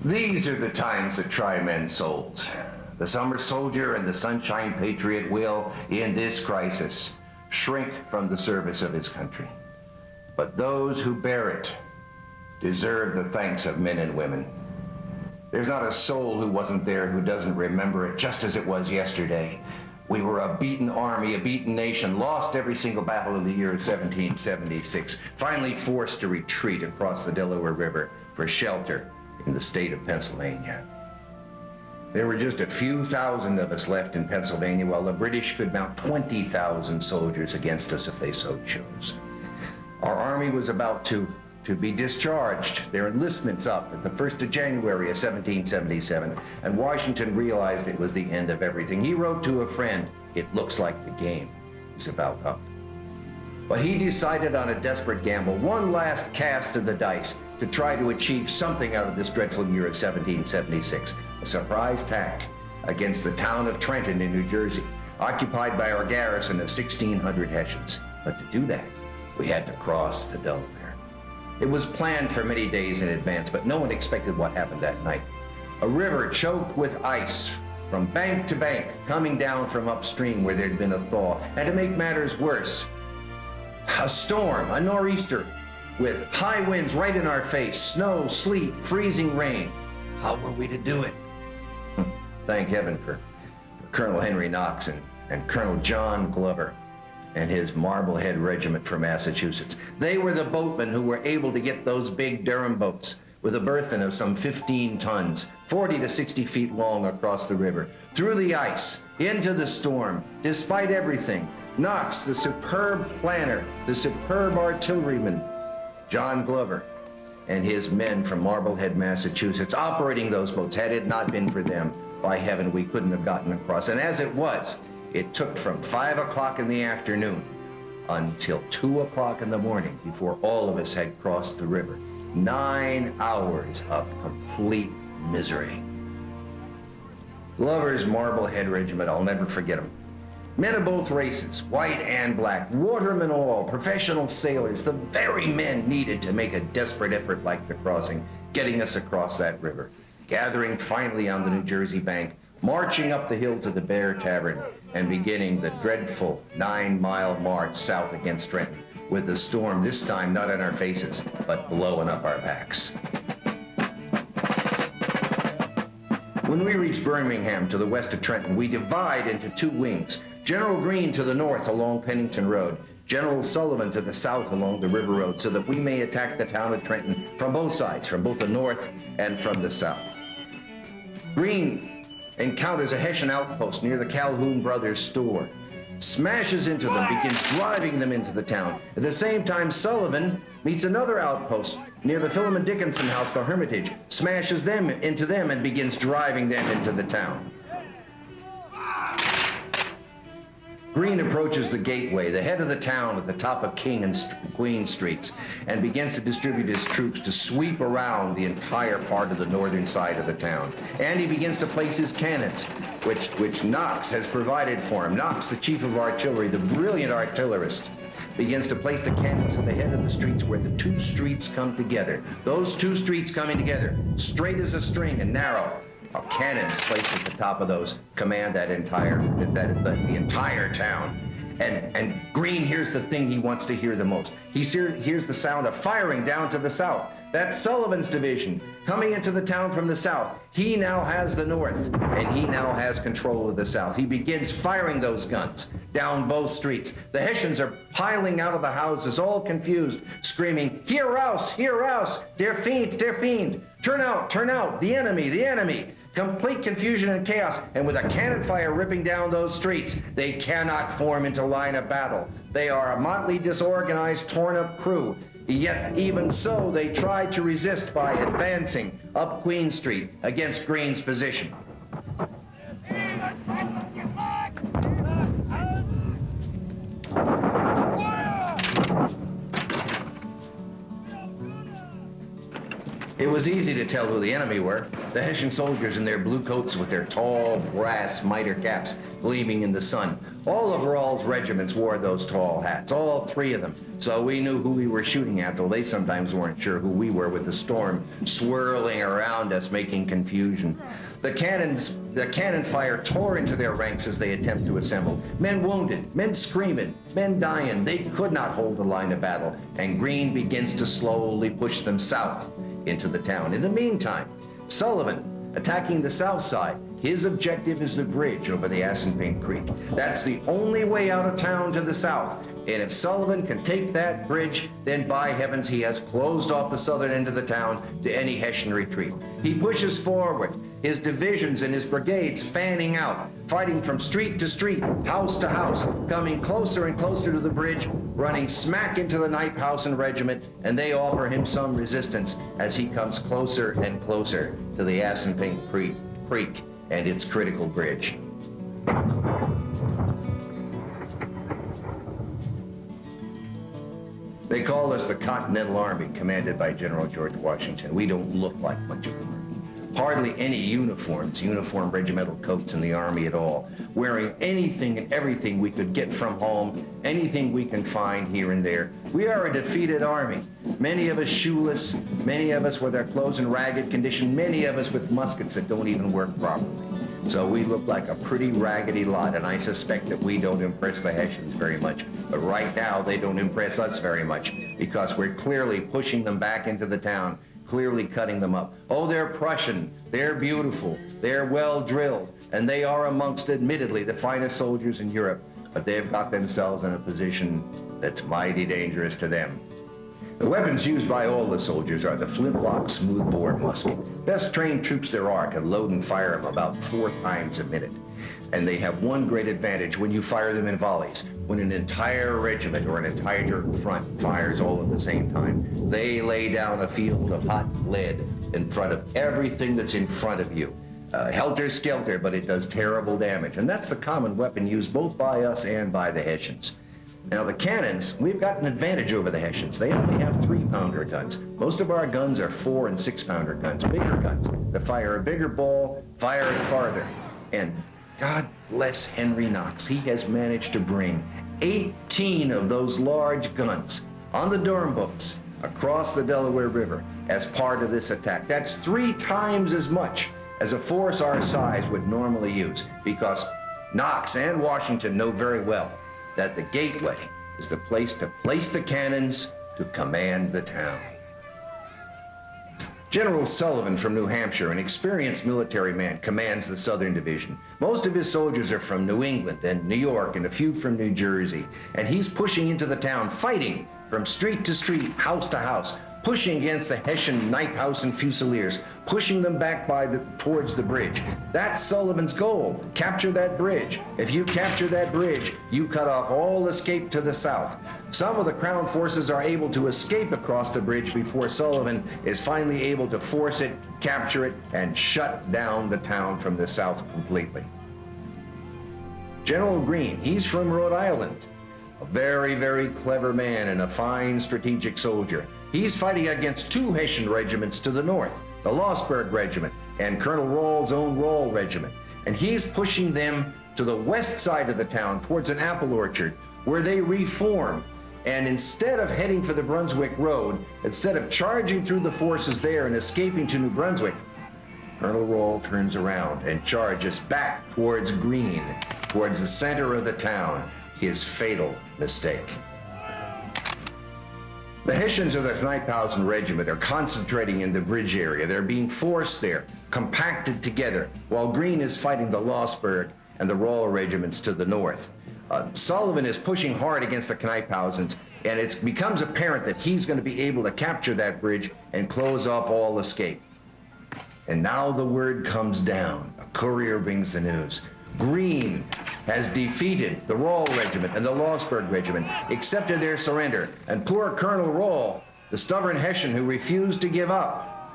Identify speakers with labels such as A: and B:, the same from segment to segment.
A: These are the times that try men's souls. The summer soldier and the sunshine patriot will, in this crisis, shrink from the service of his country. But those who bear it deserve the thanks of men and women. There's not a soul who wasn't there who doesn't remember it just as it was yesterday. We were a beaten army, a beaten nation, lost every single battle of the year of 1776, finally forced to retreat across the Delaware River for shelter in the state of Pennsylvania. There were just a few thousand of us left in Pennsylvania, while the British could mount 20,000 soldiers against us if they so chose. Our army was about to be discharged, their enlistments up at the 1st of January of 1777, and Washington realized it was the end of everything. He wrote to a friend, "It looks like the game is about up." But he decided on a desperate gamble, one last cast of the dice, to try to achieve something out of this dreadful year of 1776, a surprise attack against the town of Trenton in New Jersey, occupied by our garrison of 1,600 Hessians. But to do that, we had to cross the Delaware. It was planned for many days in advance, but no one expected what happened that night. A river choked with ice from bank to bank, coming down from upstream where there'd been a thaw. And to make matters worse, a storm, a nor'easter, with high winds right in our face, snow, sleet, freezing rain. How were we to do it? Thank heaven for Colonel Henry Knox and Colonel John Glover and his Marblehead Regiment from Massachusetts. They were the boatmen who were able to get those big Durham boats with a burthen of some 15 tons, 40 to 60 feet long across the river, through the ice, into the storm, despite everything. Knox, the superb planner, the superb artilleryman, John Glover, and his men from Marblehead, Massachusetts, operating those boats. Had it not been for them, by heaven, we couldn't have gotten across. And as it was, it took from 5 o'clock in the afternoon until 2 o'clock in the morning before all of us had crossed the river. 9 hours of complete misery. Glover's Marblehead Regiment, I'll never forget them. Men of both races, white and black, watermen all, professional sailors, the very men needed to make a desperate effort like the crossing, getting us across that river, gathering finally on the New Jersey bank, marching up the hill to the Bear Tavern, and beginning the dreadful 9-mile march south against Trenton, with the storm this time not in our faces, but blowing up our backs. When we reach Birmingham to the west of Trenton, we divide into two wings. General Greene to the north along Pennington Road, General Sullivan to the south along the River Road, so that we may attack the town of Trenton from both sides, from both the north and from the south. Greene encounters a Hessian outpost near the Calhoun Brothers store, smashes into them, begins driving them into the town. At the same time, Sullivan meets another outpost near the Philemon Dickinson house, the Hermitage, smashes them into them and begins driving them into the town. Greene approaches the gateway, the head of the town at the top of King and Queen Streets, and begins to distribute his troops to sweep around the entire part of the northern side of the town. And he begins to place his cannons, which Knox has provided for him. Knox, the chief of artillery, the brilliant artillerist, begins to place the cannons at the head of the streets where the two streets come together. Those two streets coming together, straight as a string and narrow. Cannons placed at the top of those command the entire town. And Greene hears the thing he wants to hear the most. He hears the sound of firing down to the south. That's Sullivan's division coming into the town from the south. He now has the north, and he now has control of the south. He begins firing those guns down both streets. The Hessians are piling out of the houses, all confused, screaming, "Hier raus, hier raus, der Fiend, der Fiend. Turn out, the enemy, the enemy." Complete confusion and chaos, and with a cannon fire ripping down those streets, they cannot form into line of battle. They are a motley, disorganized, torn-up crew. Yet, even so, they try to resist by advancing up Queen Street against Greene's position. It was easy to tell who the enemy were. The Hessian soldiers in their blue coats with their tall brass mitre caps gleaming in the sun. All of Rahl's regiments wore those tall hats, all three of them. So we knew who we were shooting at, though they sometimes weren't sure who we were with the storm swirling around us, making confusion. The cannon fire tore into their ranks as they attempt to assemble. Men wounded, men screaming, men dying. They could not hold the line of battle, and Greene begins to slowly push them south into the town. In the meantime, Sullivan, attacking the south side, his objective is the bridge over the Assunpink Creek. That's the only way out of town to the south. And if Sullivan can take that bridge, then by heavens, he has closed off the southern end of the town to any Hessian retreat. He pushes forward, his divisions and his brigades fanning out, fighting from street to street, house to house, coming closer and closer to the bridge, running smack into the Kniphausen regiment, and they offer him some resistance as he comes closer and closer to the Assunpink Creek and its critical bridge. They call us the Continental Army, commanded by General George Washington. We don't look like much of them. Hardly any uniforms, uniform regimental coats in the Army at all. Wearing anything and everything we could get from home, anything we can find here and there. We are a defeated army. Many of us shoeless, many of us with our clothes in ragged condition, many of us with muskets that don't even work properly. So we look like a pretty raggedy lot, and I suspect that we don't impress the Hessians very much. But right now, they don't impress us very much, because we're clearly pushing them back into the town, clearly cutting them up. Oh, they're Prussian, they're beautiful, they're well drilled, and they are amongst, admittedly, the finest soldiers in Europe, but they've got themselves in a position that's mighty dangerous to them. The weapons used by all the soldiers are the flintlock smoothbore musket. Best trained troops there are can load and fire them about 4 times a minute. And they have one great advantage when you fire them in volleys. When an entire regiment or an entire front fires all at the same time, they lay down a field of hot lead in front of everything that's in front of you. Helter-skelter, but it does terrible damage. And that's the common weapon used both by us and by the Hessians. Now, the cannons, we've got an advantage over the Hessians. They only have 3-pounder guns. Most of our guns are 4- and 6-pounder guns, bigger guns that fire a bigger ball, fire it farther. And God bless Henry Knox. He has managed to bring 18 of those large guns on the dorm boats across the Delaware River as part of this attack. That's 3 times as much as a force our size would normally use, because Knox and Washington know very well that the gateway is the place to place the cannons to command the town. General Sullivan from New Hampshire, an experienced military man, commands the Southern Division. Most of his soldiers are from New England and New York, and a few from New Jersey. And he's pushing into the town, fighting from street to street, house to house, pushing against the Hessian Kniphausen Fusiliers, pushing them back towards the bridge. That's Sullivan's goal, capture that bridge. If you capture that bridge, you cut off all escape to the south. Some of the Crown forces are able to escape across the bridge before Sullivan is finally able to force it, capture it, and shut down the town from the south completely. General Greene, he's from Rhode Island. A very, very clever man and a fine strategic soldier. He's fighting against 2 Hessian regiments to the north, the Lossberg Regiment and Colonel Rahl's own Rahl Regiment. And he's pushing them to the west side of the town towards an apple orchard where they reform. And instead of heading for the Brunswick Road, instead of charging through the forces there and escaping to New Brunswick, Colonel Rahl turns around and charges back towards Greene, towards the center of the town. His fatal mistake. The Hessians of the Kniphausen Regiment are concentrating in the bridge area. They're being forced there, compacted together, while Greene is fighting the Lossberg and the Rahl regiments to the north. Sullivan is pushing hard against the Kniphausen's, and it becomes apparent that he's going to be able to capture that bridge and close off all escape. And now the word comes down. A courier brings the news. Greene has defeated the Rahl Regiment and the Lossberg Regiment, accepted their surrender, and poor Colonel Rahl, the stubborn Hessian who refused to give up,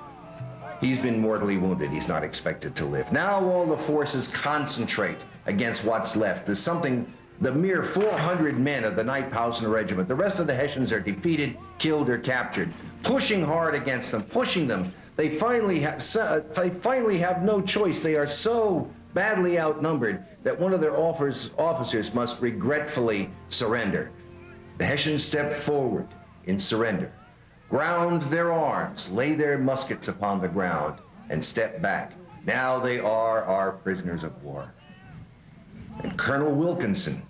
A: he's been mortally wounded. He's not expected to live. Now all the forces concentrate against what's left. There's the mere 400 men of the Kniphausen Regiment. The rest of the Hessians are defeated, killed, or captured. Pushing hard against them, pushing them. They finally have no choice. They are so badly outnumbered that one of their officers must regretfully surrender. The Hessians stepped forward in surrender, ground their arms, lay their muskets upon the ground, and stepped back. Now they are our prisoners of war. And Colonel Wilkinson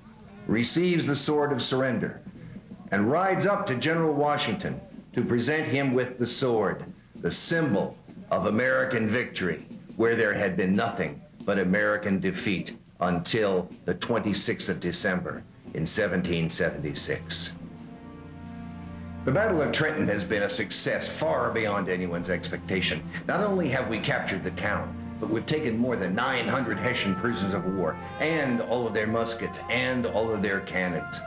A: receives the sword of surrender and rides up to General Washington to present him with the sword, the symbol of American victory, where there had been nothing but American defeat until the 26th of December in 1776. The Battle of Trenton has been a success far beyond anyone's expectation. Not only have we captured the town, but we've taken more than 900 Hessian prisoners of war and all of their muskets and all of their cannons.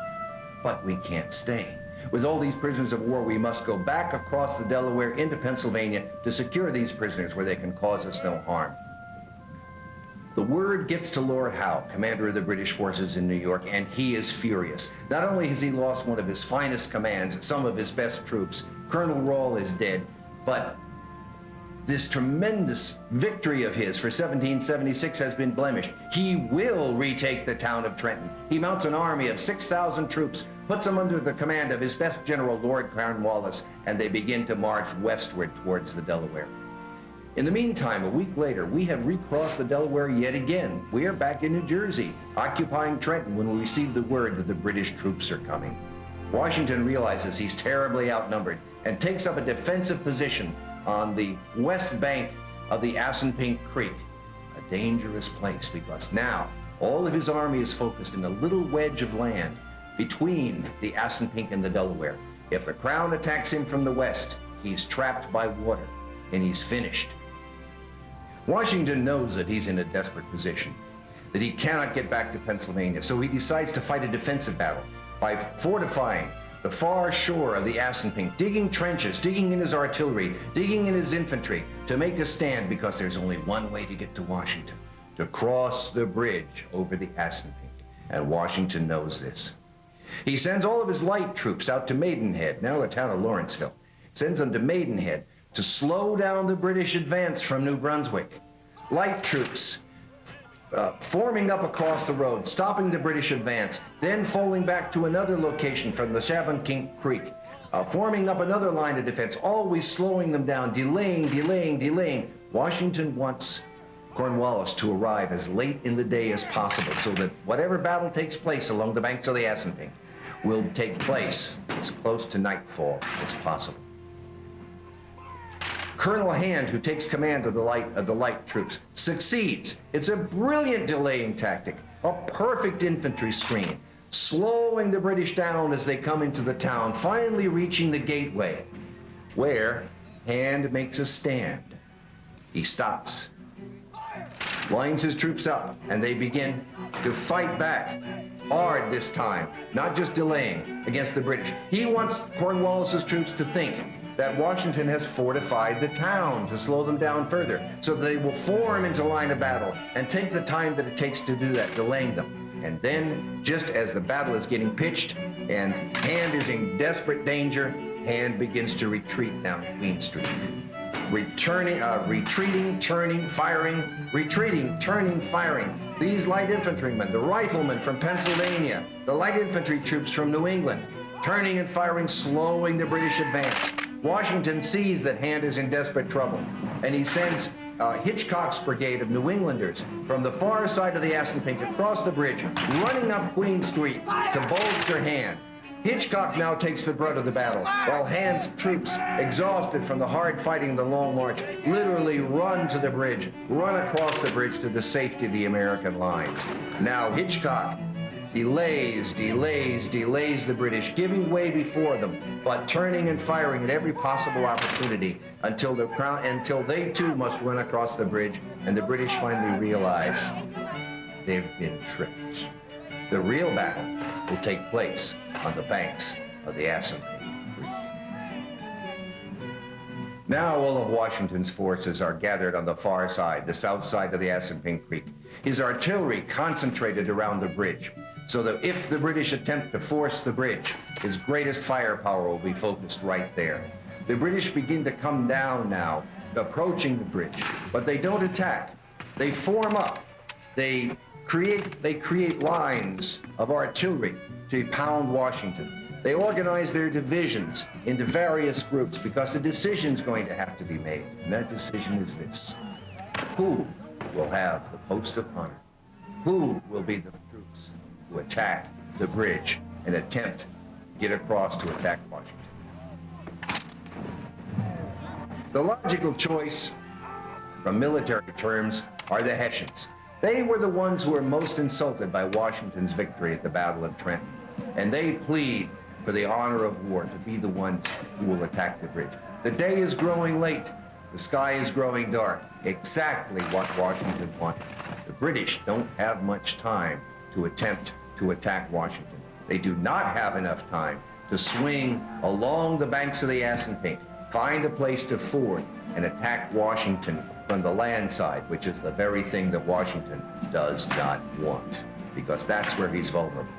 A: But we can't stay. With all these prisoners of war, we must go back across the Delaware into Pennsylvania to secure these prisoners where they can cause us no harm. The word gets to Lord Howe, commander of the British forces in New York, and he is furious. Not only has he lost one of his finest commands, some of his best troops, Colonel Rahl is dead, but this tremendous victory of his for 1776 has been blemished. He will retake the town of Trenton. He mounts an army of 6,000 troops, puts them under the command of his best general, Lord Cornwallis, and they begin to march westward towards the Delaware. In the meantime, a week later, we have recrossed the Delaware yet again. We are back in New Jersey, occupying Trenton when we receive the word that the British troops are coming. Washington realizes he's terribly outnumbered and takes up a defensive position on the west bank of the Assunpink Creek, a dangerous place because now all of his army is focused in a little wedge of land between the Assunpink and the Delaware. If the Crown attacks him from the west, he's trapped by water and he's finished. Washington knows that he's in a desperate position, that he cannot get back to Pennsylvania, so he decides to fight a defensive battle by fortifying the far shore of the Assunpink, digging trenches, digging in his artillery, digging in his infantry to make a stand because there's only one way to get to Washington, to cross the bridge over the Assunpink. And Washington knows this. He sends all of his light troops out to Maidenhead, now the town of Lawrenceville, sends them to Maidenhead to slow down the British advance from New Brunswick. Light troops forming up across the road, stopping the British advance, then falling back to another location from the Assunpink Creek, forming up another line of defense, always slowing them down, delaying. Washington wants Cornwallis to arrive as late in the day as possible so that whatever battle takes place along the banks of the Assunpink will take place as close to nightfall as possible. Colonel Hand, who takes command of the light troops, succeeds. It's a brilliant delaying tactic, a perfect infantry screen, slowing the British down as they come into the town, finally reaching the gateway, where Hand makes a stand. He stops, lines his troops up, and they begin to fight back hard this time, not just delaying against the British. He wants Cornwallis's troops to think that Washington has fortified the town to slow them down further, so that they will form into line of battle and take the time that it takes to do that, delaying them. And then, just as the battle is getting pitched and Hand is in desperate danger, Hand begins to retreat down Queen Street. Retreating, turning, firing, retreating, turning, firing. These light infantrymen, the riflemen from Pennsylvania, the light infantry troops from New England, turning and firing, slowing the British advance. Washington sees that Hand is in desperate trouble, and he sends Hitchcock's brigade of New Englanders from the far side of the Assunpink across the bridge, running up Queen Street to bolster Hand. Hitchcock now takes the brunt of the battle, while Hand's troops, exhausted from the hard fighting of the Long March, literally run to the bridge, run across the bridge to the safety of the American lines. Now Hitchcock delays the British, giving way before them, but turning and firing at every possible opportunity until they too must run across the bridge, and the British finally realize they've been tricked. The real battle will take place on the banks of the Assunpink Creek. Now all of Washington's forces are gathered on the far side, the south side of the Assunpink Creek. His artillery concentrated around the bridge, so that if the British attempt to force the bridge, his greatest firepower will be focused right there. The British begin to come down now, approaching the bridge, but they don't attack. They form up. They create lines of artillery to pound Washington. They organize their divisions into various groups because a decision's going to have to be made. And that decision is this: who will have the post of honor? Who will be the troops who attack the bridge and attempt to get across to attack Washington? The logical choice from military terms are the Hessians. They were the ones who were most insulted by Washington's victory at the Battle of Trenton, and they plead for the honor of war to be the ones who will attack the bridge. The day is growing late. The sky is growing dark. Exactly what Washington wanted. The British don't have much time to attempt to attack Washington. They do not have enough time to swing along the banks of the Assunpink, find a place to ford, and attack Washington from the land side, which is the very thing that Washington does not want, because that's where he's vulnerable.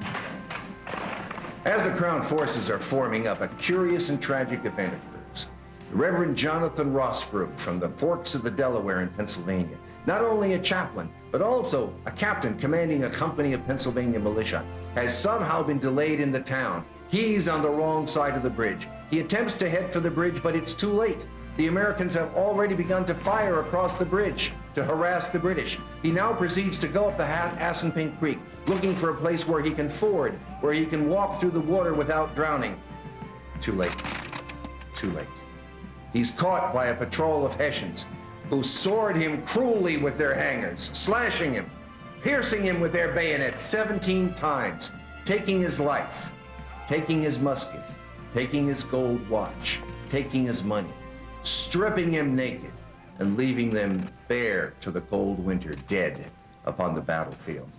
A: As the Crown forces are forming up, a curious and tragic event occurs. The Reverend Jonathan Rosbrook from the Forks of the Delaware in Pennsylvania, not only a chaplain, but also a captain commanding a company of Pennsylvania militia, has somehow been delayed in the town. He's on the wrong side of the bridge. He attempts to head for the bridge, but it's too late. The Americans have already begun to fire across the bridge to harass the British. He now proceeds to go up the Assunpink Creek, looking for a place where he can ford, where he can walk through the water without drowning. Too late. Too late. He's caught by a patrol of Hessians who sword him cruelly with their hangers, slashing him, piercing him with their bayonets 17 times, taking his life, taking his musket, taking his gold watch, taking his money, stripping him naked, and leaving them bare to the cold winter, dead upon the battlefield.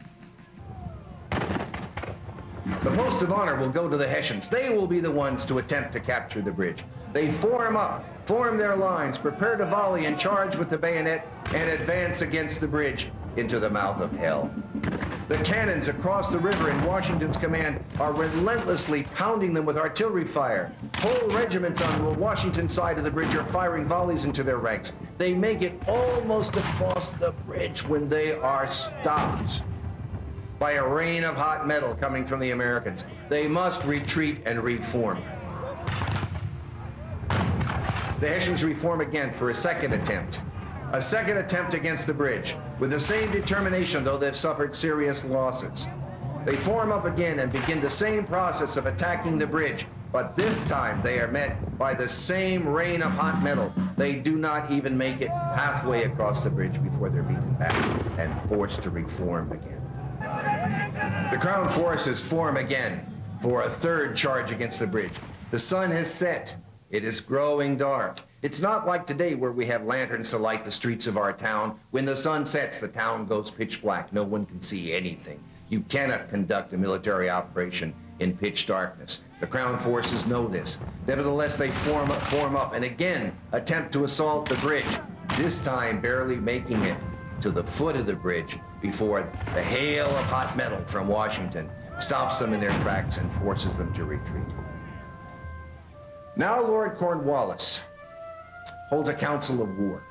A: The post of honor will go to the Hessians. They will be the ones to attempt to capture the bridge. They form up, form their lines, prepare to volley and charge with the bayonet, and advance against the bridge into the mouth of hell. The cannons across the river in Washington's command are relentlessly pounding them with artillery fire. Whole regiments on Washington's side of the bridge are firing volleys into their ranks. They make it almost across the bridge when they are stopped by a rain of hot metal coming from the Americans. They must retreat and reform. The Hessians reform again for a second attempt. A second attempt against the bridge, with the same determination, though they've suffered serious losses. They form up again and begin the same process of attacking the bridge, but this time they are met by the same rain of hot metal. They do not even make it halfway across the bridge before they're beaten back and forced to reform again. The Crown forces form again for a third charge against the bridge. The sun has set. It is growing dark. It's not like today where we have lanterns to light the streets of our town. When the sun sets, the town goes pitch black. No one can see anything. You cannot conduct a military operation in pitch darkness. The Crown forces know this. Nevertheless, they form up and again attempt to assault the bridge, this time barely making it to the foot of the bridge before the hail of hot metal from Washington stops them in their tracks and forces them to retreat. Now Lord Cornwallis holds a council of war.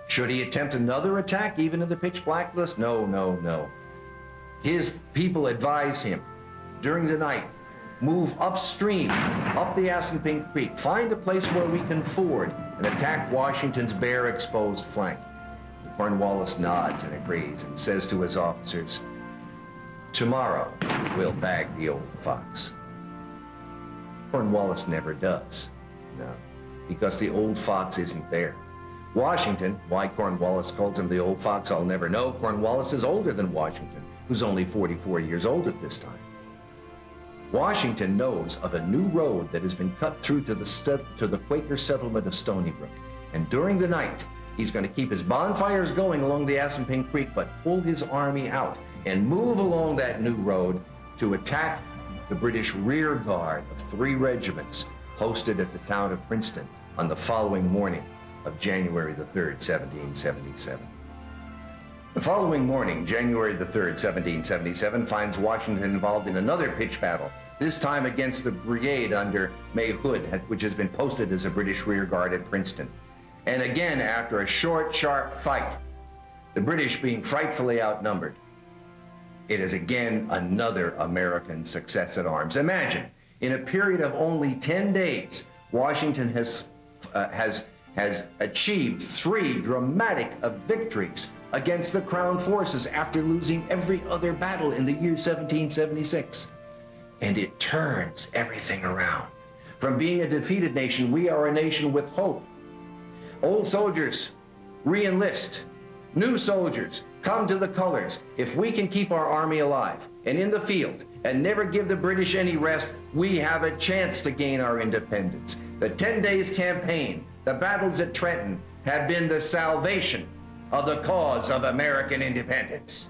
A: Should he attempt another attack even in the pitch blackness? No, no, no. His people advise him during the night, move upstream, up the Assunpink Creek, find a place where we can ford and attack Washington's bare exposed flank. Cornwallis nods and agrees and says to his officers, "Tomorrow we'll bag the old fox." Cornwallis never does. No, because the old fox isn't there. Washington, why Cornwallis calls him the old fox, I'll never know. Cornwallis is older than Washington, who's only 44 years old at this time. Washington knows of a new road that has been cut through to the Quaker settlement of Stony Brook. And during the night, he's going to keep his bonfires going along the Assunpink Creek, but pull his army out and move along that new road to attack the British rear guard of 3 regiments posted at the town of Princeton on the following morning of January the 3rd, 1777. The following morning, January the 3rd, 1777, finds Washington involved in another pitch battle, this time against the brigade under May Hood, which has been posted as a British rear guard at Princeton. And again, after a short, sharp fight, the British being frightfully outnumbered. It is again another American success at arms. Imagine, in a period of only 10 days, Washington has achieved 3 dramatic victories against the Crown forces after losing every other battle in the year 1776. And it turns everything around. From being a defeated nation, we are a nation with hope. Old soldiers re-enlist. New soldiers come to the colors. If we can keep our army alive and in the field and never give the British any rest, we have a chance to gain our independence. The 10 Days Campaign, the battles at Trenton, have been the salvation of the cause of American independence.